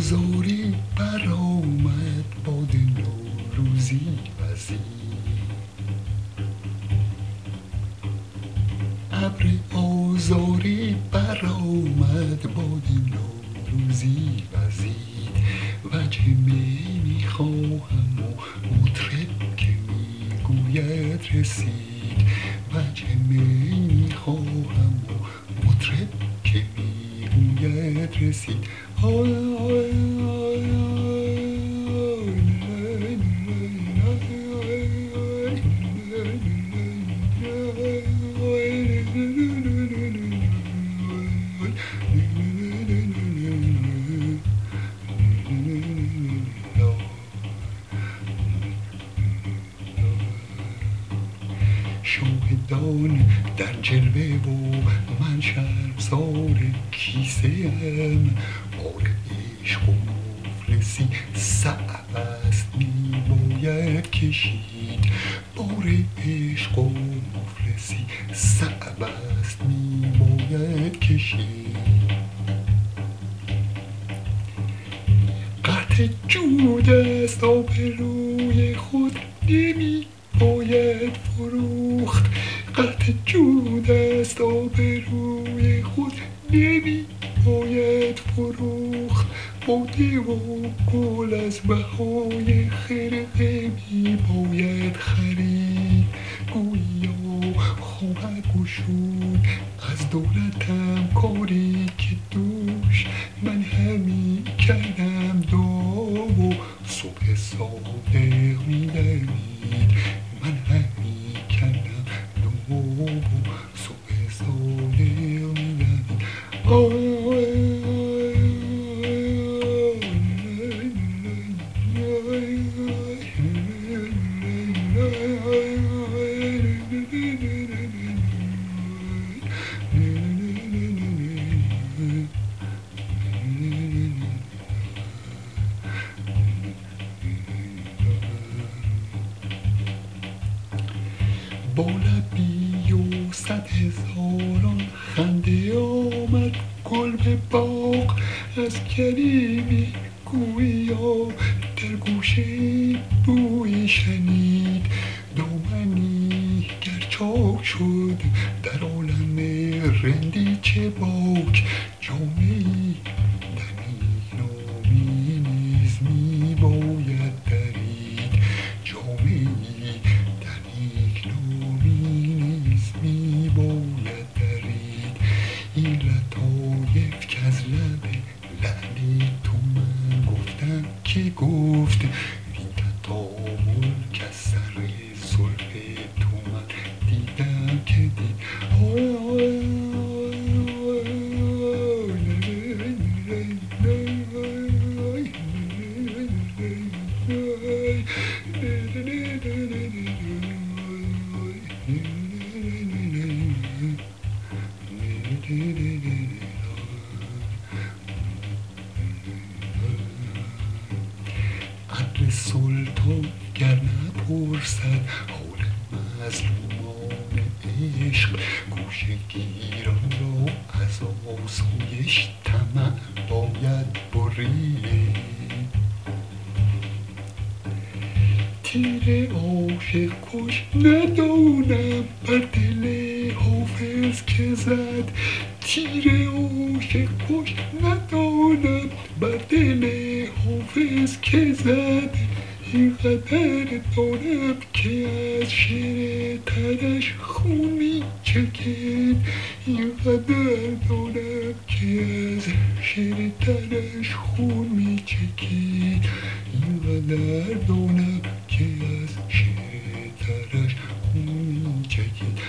آزاری برآمد باد نوروزی وزید، ابر آزاری برآمد باد نوروزی وزید. وجه می میخواهم و مطرب که میگوید رسید، وجه می میخواهم و مطرب که میگوید رسید. شاهدان در جلوه و من شرمسار کیسه ام، بار عشق و مفلسی صعب است میباید کشید، بار عشق و مفلسی صعب است میباید کشید. قطع جود است آبروی خود نمی باید فروخت، قطع جود است آبروی خود نمی باید فروخت. باده و گل از بهای خرقه می باید خرید، گویا خواهد گشود از دولتم کاری که دوش من همی کردم دام و صبح صادق می دمید، من همی کردم دام و صبح صادق می دمید. با لبی و 100,000 خنده آمد گل به باغ، از کلیمی گویا در گوشه بویی شنید. دامنی گر چاک شد در عالم رندی چه باک، جامعی در نیکنامی نیز می باید درید، جامعی در نیکنامی نیز می باید درید. این لطایف که از لب لعلی تو من گفتم که گفت، این تطاول که از سر زلف تو من دیدم که دید. عقل سلطان گر نپرسد حال مظلومان عشق، گوشه گیران را از آسایش طمع باید برید. تیر عاشق کش ندانم بر دل حافظ که زد، تیر عاشق کش ندانم بر دل حافظ که زد. اینقدر دانم که از شعر ترش خون می چکید، اینقدر دانم که از شعر ترش خون می چکید، اینقدر دانم که از شعر ترش خون می چکید.